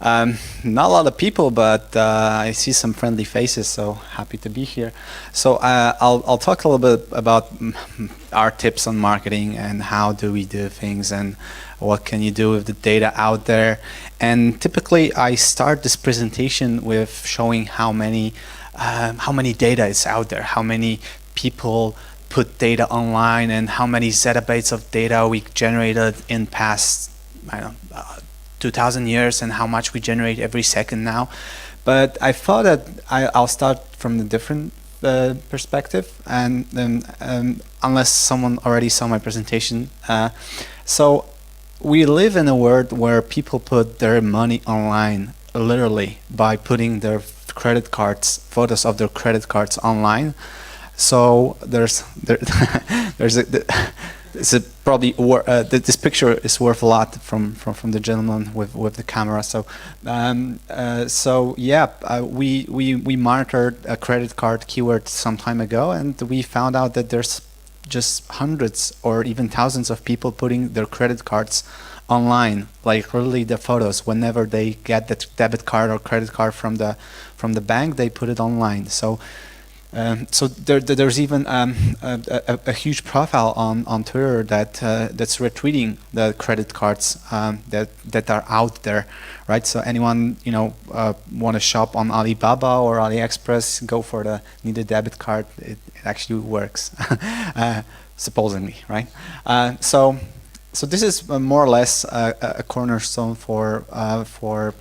Not a lot of people, but I see some friendly faces, so happy to be here. So I'll talk a little bit about our tips on marketing and how do we do things and what can you do with the data out there. And typically, I start this presentation with showing how many data is out there, how many people put data online, and how many zettabytes of data we generated in past, I don't know, 2000 years, and how much we generate every second now. But I thought that I'll start from a different perspective, and unless someone already saw my presentation. So we live in a world where people put their money online, literally, by putting their credit cards, photos of their credit cards online. So there's a probably this picture is worth a lot from the gentleman with the camera. So yeah, we monitored a credit card keyword some time ago, and we found out that there's just hundreds or even thousands of people putting their credit cards online, like literally the photos. Whenever they get the debit card or credit card from the bank, they put it online. So there's even a huge profile on Twitter that's retweeting the credit cards that are out there, right? So anyone want to shop on Alibaba or AliExpress, go for the need a debit card. It actually works, supposedly, right? So this is more or less a cornerstone for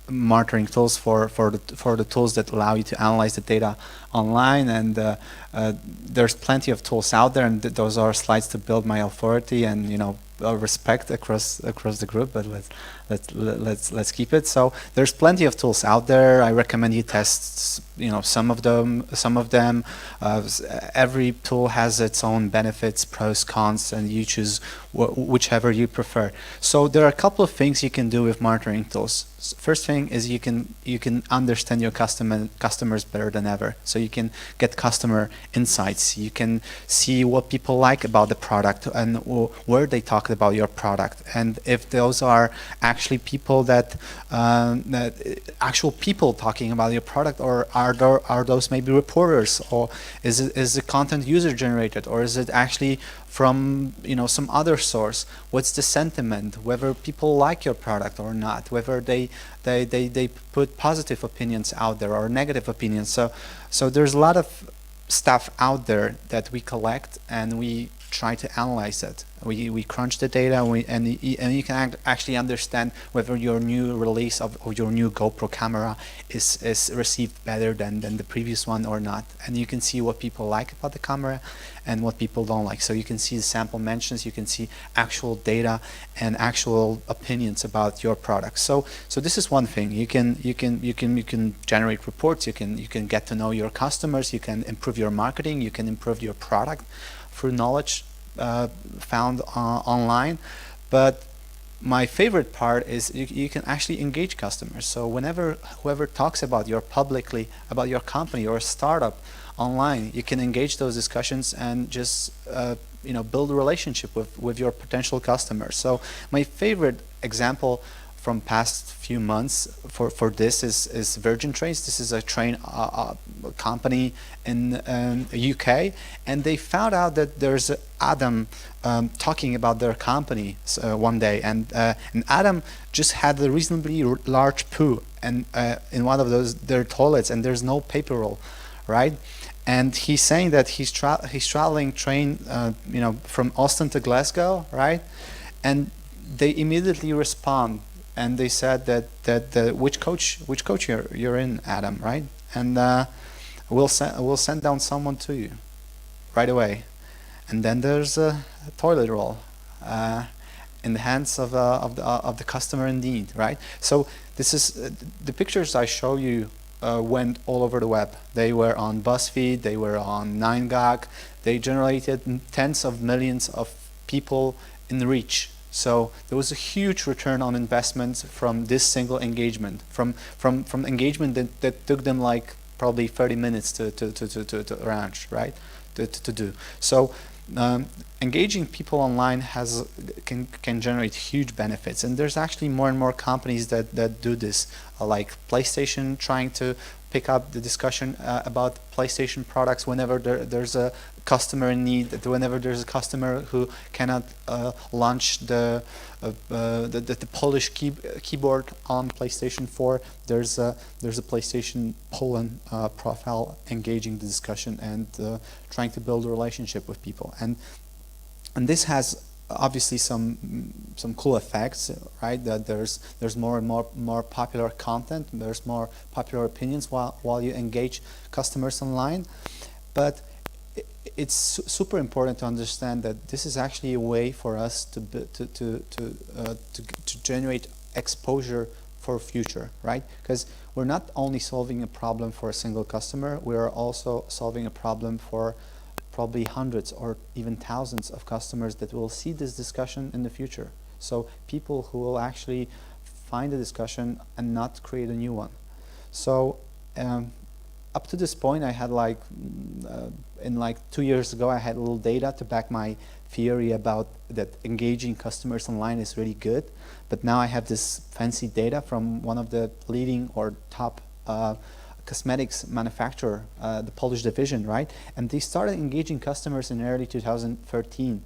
monitoring tools for the tools that allow you to analyze the data online, and there's plenty of tools out there, and those are slides to build my authority and respect across the group. But let's keep it. So there's plenty of tools out there. I recommend you test some of them. Every tool has its own benefits, pros, cons, and you choose whichever you prefer. So there are a couple of things you can do with monitoring tools. First thing is you can understand your customers better than ever. So you can get customer insights. You can see what people like about the product and where they talk about your product, and if those are actually people that actual people talking about your product, or are those maybe reporters, or is the content user generated, or is it actually from some other source? What's the sentiment, whether people like your product or not, whether they put positive opinions out there or negative opinions. So there's a lot of stuff out there that we collect, and we try to analyze it. We crunch the data, and you can actually understand whether your new release of your new GoPro camera is received better than the previous one or not. And you can see what people like about the camera and what people don't like. So you can see the sample mentions, you can see actual data and actual opinions about your product. So this is one thing. You can generate reports. You can get to know your customers. You can improve your marketing. You can improve your product through knowledge found online. But my favorite part is you can actually engage customers. So whenever whoever talks about your publicly, about your company or startup online, you can engage those discussions and just build a relationship with your potential customers. So my favorite example from past few months for this is Virgin Trains. This is a train company in UK, and they found out that there's Adam talking about their company one day, and Adam just had a reasonably large poo and in one of their toilets, and there's no paper roll, right? And he's saying that he's traveling train from Austin to Glasgow, right? And they immediately respond, and they said that which coach you're in, Adam, right? And we'll send down someone to you right away. And then there's a toilet roll in the hands of the customer, indeed, right? So this is the pictures I show you went all over the web. They were on BuzzFeed, they were on 9gag. They generated tens of millions of people in reach. So there was a huge return on investment from this single engagement, from engagement that took them like probably 30 minutes to arrange, right? To do. So engaging people online can generate huge benefits, and there's actually more and more companies that do this, like PlayStation trying to pick up the discussion about PlayStation products whenever there's a customer in need, whenever there's a customer who cannot launch the Polish keyboard on PlayStation 4. There's a PlayStation Poland profile engaging the discussion and trying to build a relationship with people, and this has obviously some cool effects, right? That there's more and more popular content, there's more popular opinions while you engage customers online, but it's super important to understand that this is actually a way for us to generate exposure for future, right? Because we're not only solving a problem for a single customer, we are also solving a problem for probably hundreds or even thousands of customers that will see this discussion in the future. So people who will actually find a discussion and not create a new one. So up to this point, I had in 2 years ago, I had a little data to back my theory about that engaging customers online is really good. But now I have this fancy data from one of the leading or top cosmetics manufacturer, the Polish division, right? And they started engaging customers in early 2013.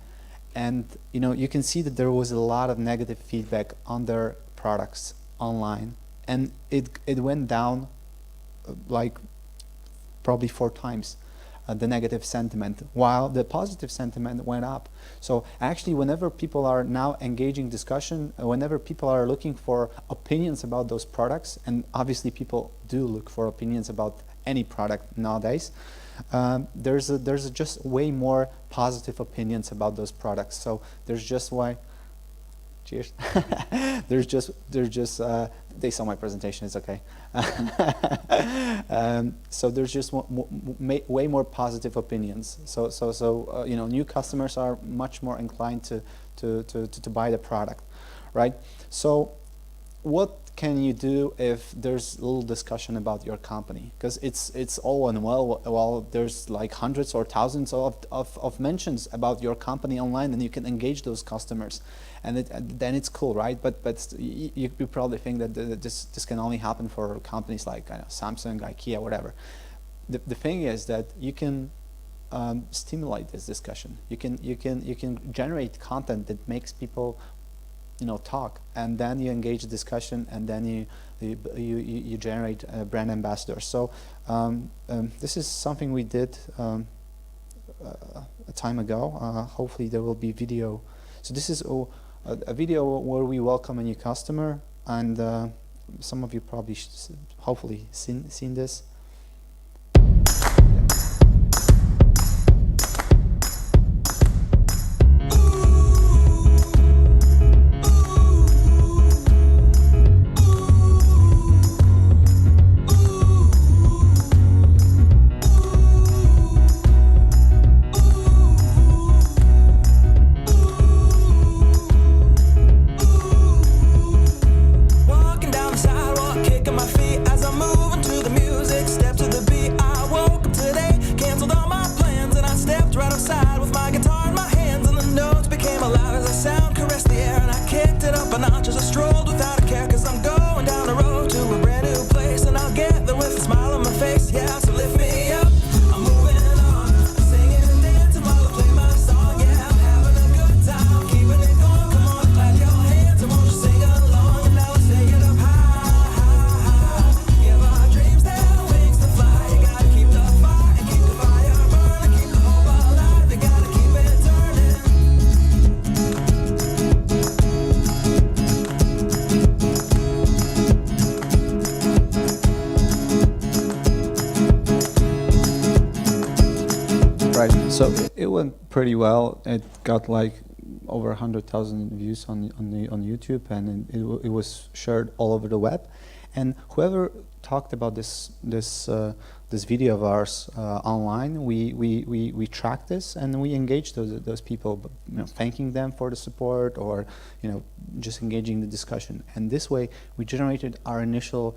And you can see that there was a lot of negative feedback on their products online. And it went down probably 4 times the negative sentiment, while the positive sentiment went up. So actually, whenever people are now engaging discussion, whenever people are looking for opinions about those products, and obviously people do look for opinions about any product nowadays, there's just way more positive opinions about those products. So there's just cheers. there's just they saw my presentation, it's okay. So there's just way more positive opinions. So new customers are much more inclined to buy the product, right? So what can you do if there's a little discussion about your company? Because it's all and well there's hundreds or thousands of mentions about your company online, and you can engage those customers, and then it's cool, right? But you probably think that this can only happen for companies like Samsung, IKEA, whatever. The thing is that you can stimulate this discussion. You can generate content that makes people talk, and then you engage the discussion, and then you generate brand ambassadors. So this is something we did a time ago. Hopefully there will be video. So this is a video where we welcome a new customer, and some of you probably hopefully seen this. So it went pretty well. It got over 100,000 views on YouTube, and it was shared all over the web. And whoever talked about this video of ours online, we tracked this, and we engaged those people, thanking them for the support, or just engaging the discussion. And this way, we generated our initial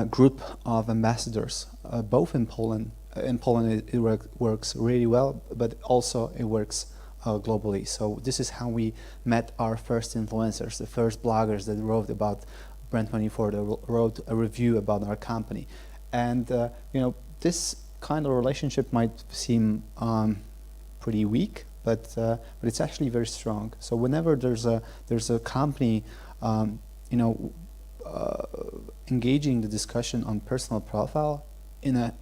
group of ambassadors, both in Poland in Poland it works really well, but also it works globally. So this is how we met our first influencers, the first bloggers that wrote about Brand24, that wrote a review about our company. And this kind of relationship might seem pretty weak, but it's actually very strong. So whenever there's a company engaging the discussion on personal profile in a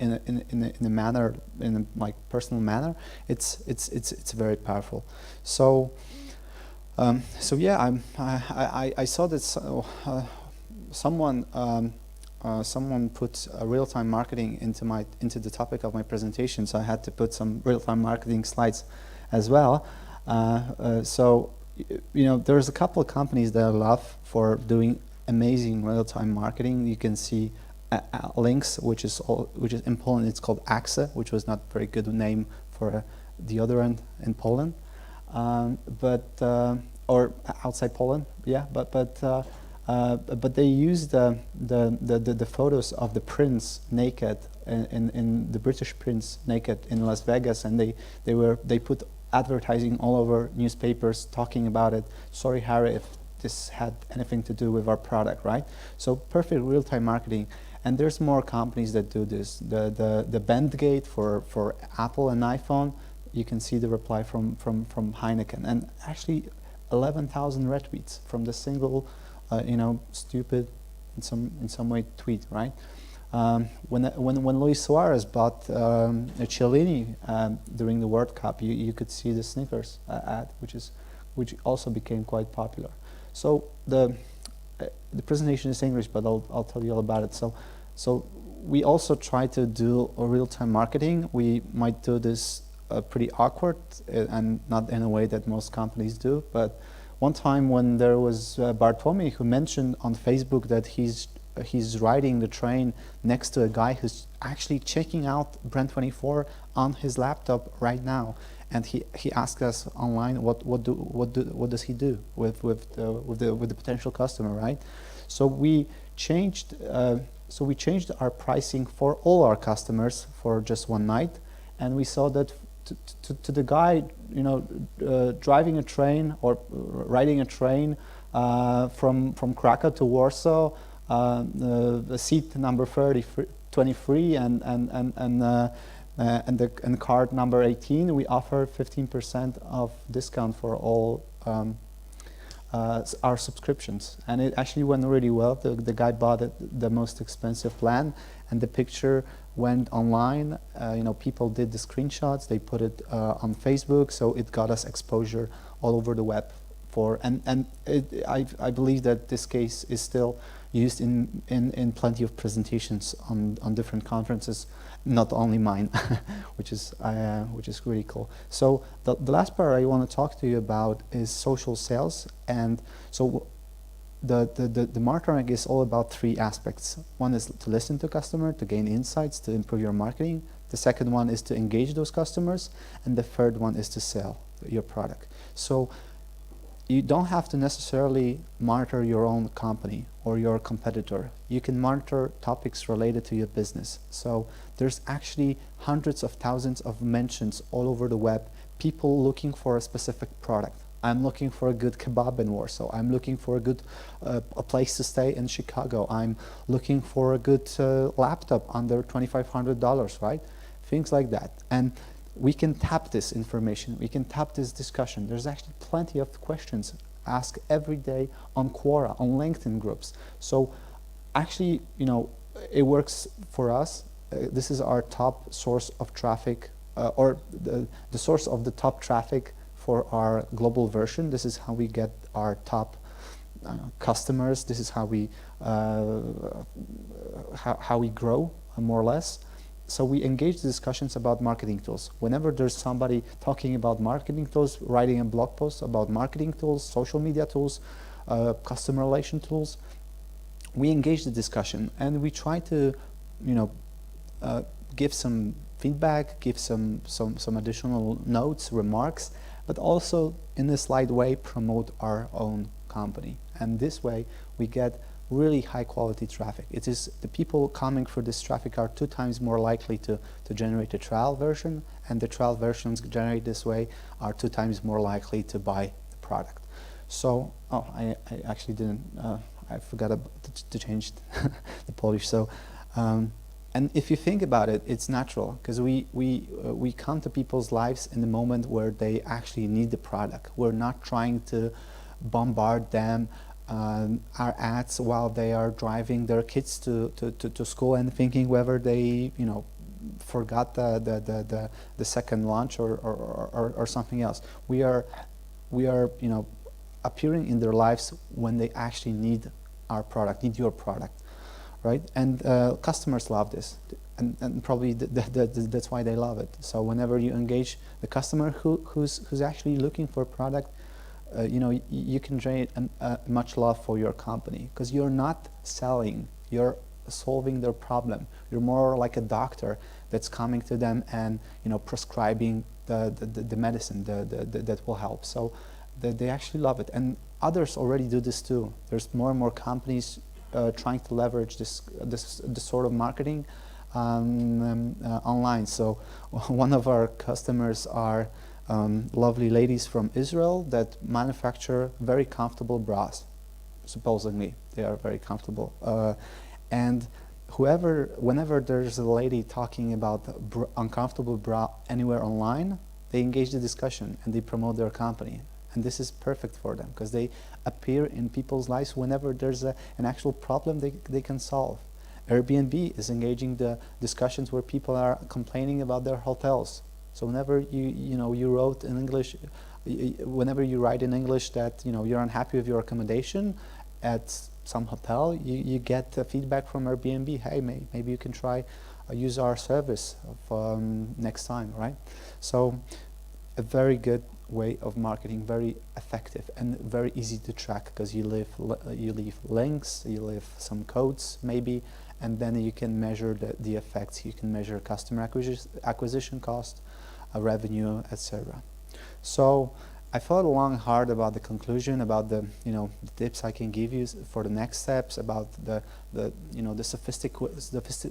manner, in a like personal manner, it's very powerful. So yeah, I saw that someone put real-time marketing into the topic of my presentation, so I had to put some real-time marketing slides as well. So there's a couple of companies that I love for doing amazing real-time marketing. You can see Lynx, which is in Poland, it's called AXA, which was not a very good name for the other end in Poland, or outside Poland, yeah. But they used the photos of the prince naked in the British prince naked in Las Vegas, and they put advertising all over newspapers talking about it. Sorry, Harry, if this had anything to do with our product, right? So perfect real-time marketing. And there's more companies that do this. The Bandgate for Apple and iPhone, you can see the reply from Heineken, and actually 11,000 retweets from the single stupid in some way tweet, right? When Luis Suarez bought Cellini during the World Cup, you could see the Snickers ad, which also became quite popular. So the presentation is English, but I'll tell you all about it. So we also try to do a real-time marketing. We might do this pretty awkward and not in a way that most companies do, but one time when there was Bartłomiej who mentioned on Facebook that he's riding the train next to a guy who's actually checking out Brand24 on his laptop right now, and he asked us online what does he do with the potential customer, right? So we changed our pricing for all our customers for just one night, and we saw that to the guy driving a train or riding a train from Krakow to Warsaw, the seat number 23 and the card number 18, we offer 15% of discount for all our subscriptions, and it actually went really well. The guy bought the most expensive plan, and the picture went online. People did the screenshots, they put it on Facebook, so it got us exposure all over the web. I believe that this case is still used in plenty of presentations on different conferences, not only mine, which is really cool. So the last part I want to talk to you about is social sales, and so the marketing is all about three aspects. One is to listen to customer, to gain insights, to improve your marketing. The second one is to engage those customers, and the third one is to sell your product. So you don't have to necessarily monitor your own company or your competitor. You can monitor topics related to your business. So there's actually hundreds of thousands of mentions all over the web, people looking for a specific product. I'm looking for a good kebab in Warsaw. I'm looking for a good a place to stay in Chicago. I'm looking for a good laptop under $2,500, right? Things like that. And we can tap this information. We can tap this discussion. There's actually plenty of questions asked every day on Quora, on LinkedIn groups. So actually, it works for us. This is our top source of traffic, or the source of the top traffic for our global version. This is how we get our top customers. This is how we grow, more or less. So we engage the discussions about marketing tools. Whenever there's somebody talking about marketing tools, writing a blog post about marketing tools, social media tools, customer relation tools, we engage the discussion, and we try to, give some feedback, give some additional notes, remarks, but also in a slight way promote our own company. And this way we get really high quality traffic. It is the people coming for this traffic are 2 times more likely to generate a trial version, and the trial versions generated this way are 2 times more likely to buy the product. So, oh, I actually didn't, I forgot to change the Polish. So, and if you think about it, it's natural, because we come to people's lives in the moment where they actually need the product. We're not trying to bombard them our ads while they are driving their kids to school and thinking whether they, you know, forgot the second lunch or something else. We are, you know, appearing in their lives when they actually need our product, need your product, right? And customers love this, and probably that's why they love it. So whenever you engage the customer who's actually looking for a product, you know, you can generate much love for your company, because you're not selling, you're solving their problem. You're more like a doctor that's coming to them and, you know, prescribing the medicine that will help. So they actually love it, and others already do this too. There's more and more companies trying to leverage this sort of marketing online. So one of our customers are lovely ladies from Israel that manufacture very comfortable bras. Supposedly, they are very comfortable. And whenever there's a lady talking about uncomfortable bra anywhere online, they engage the discussion and they promote their company. And this is perfect for them, because they appear in people's lives whenever there's an actual problem they can solve. Airbnb is engaging the discussions where people are complaining about their hotels. So whenever you wrote in English, whenever you write in English that, you know, you're unhappy with your accommodation at some hotel, you get feedback from Airbnb. Hey, maybe you can try use our service next time, right? So a very good way of marketing, very effective and very easy to track, because you leave links, you leave some codes maybe, and then you can measure the effects. You can measure customer acquisition cost, revenue, etc. So I thought long and hard about the conclusion, about the tips I can give you for the next steps, about the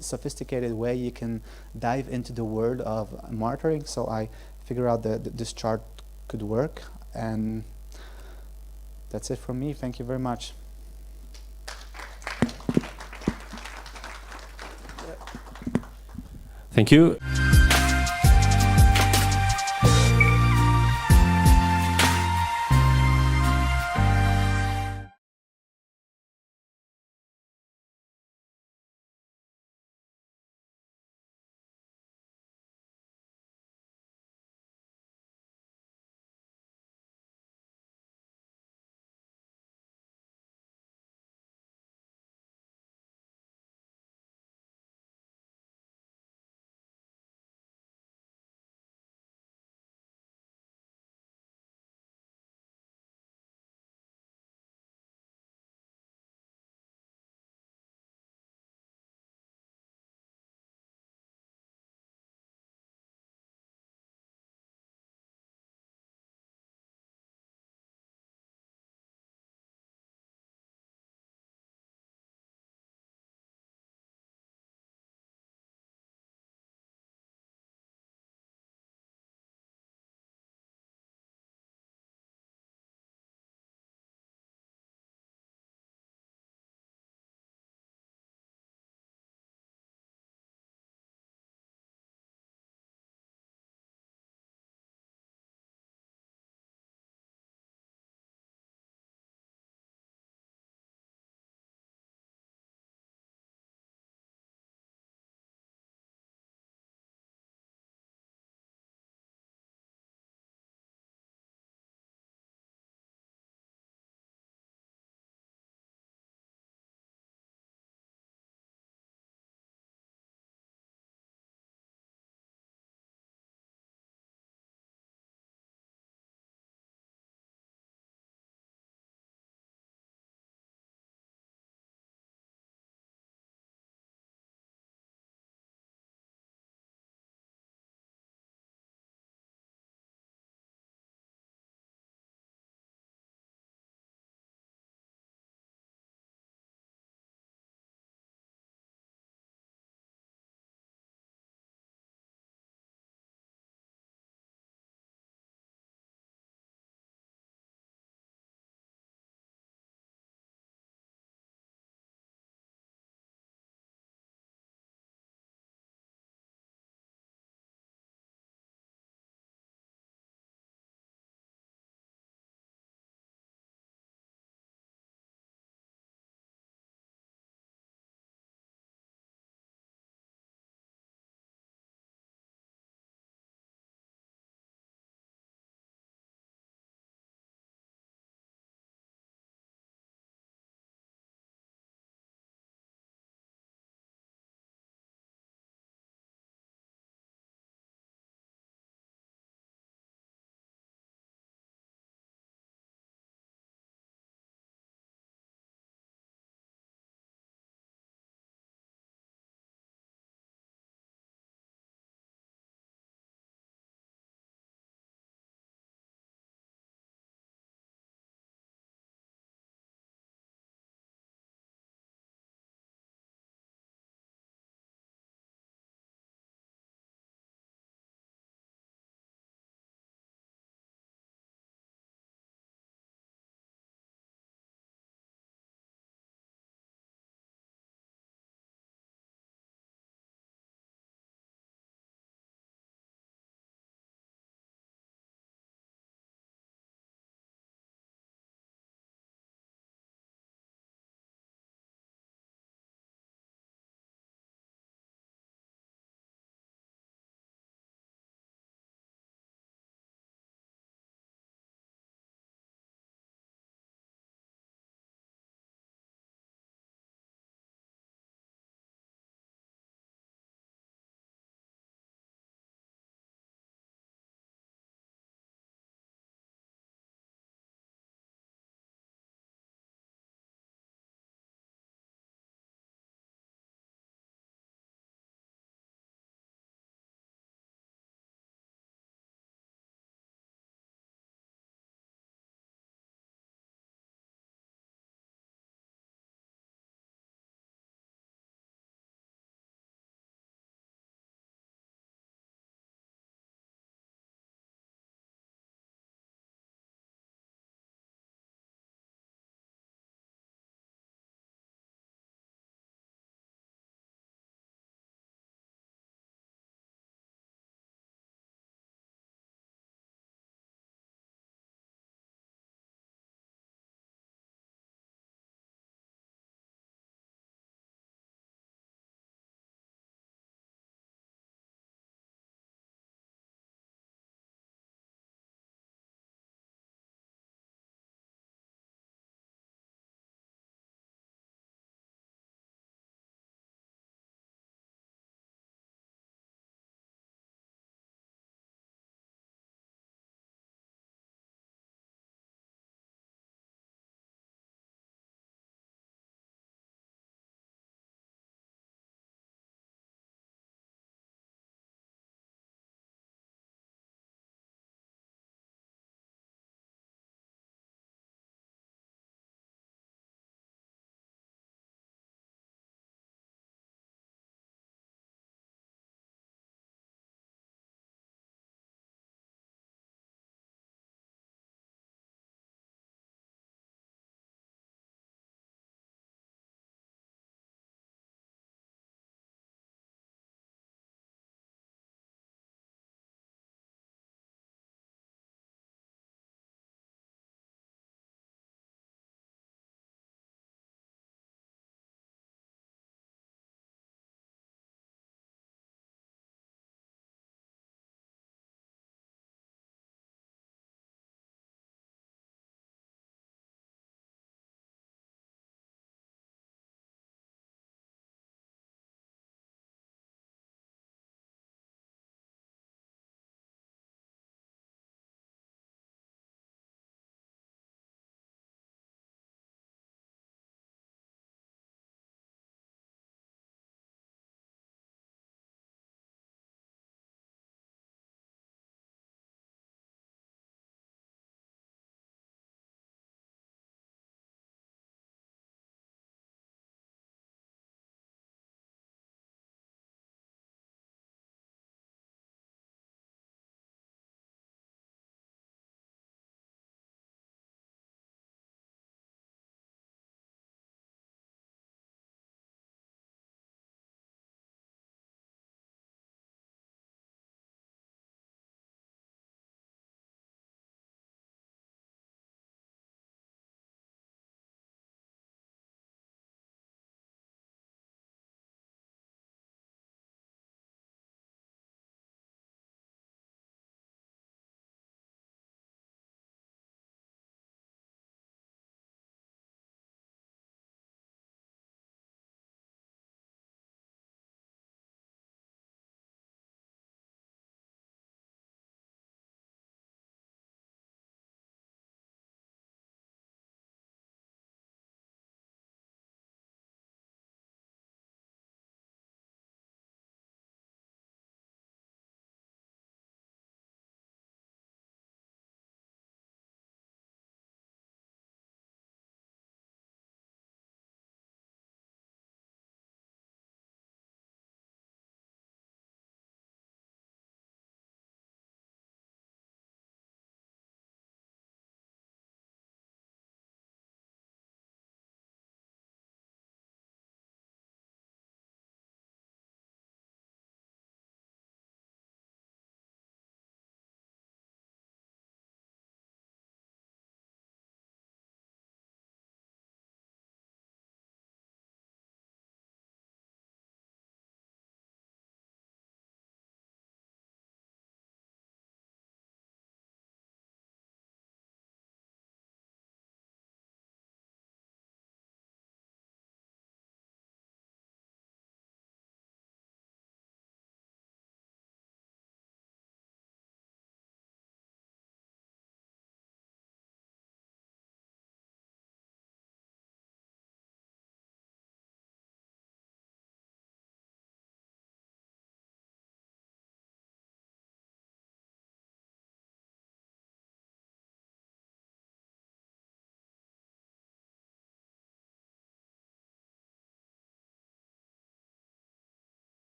sophisticated way you can dive into the world of marketing. So I figured out that this chart could work, and that's it from me. Thank you very much. Thank you.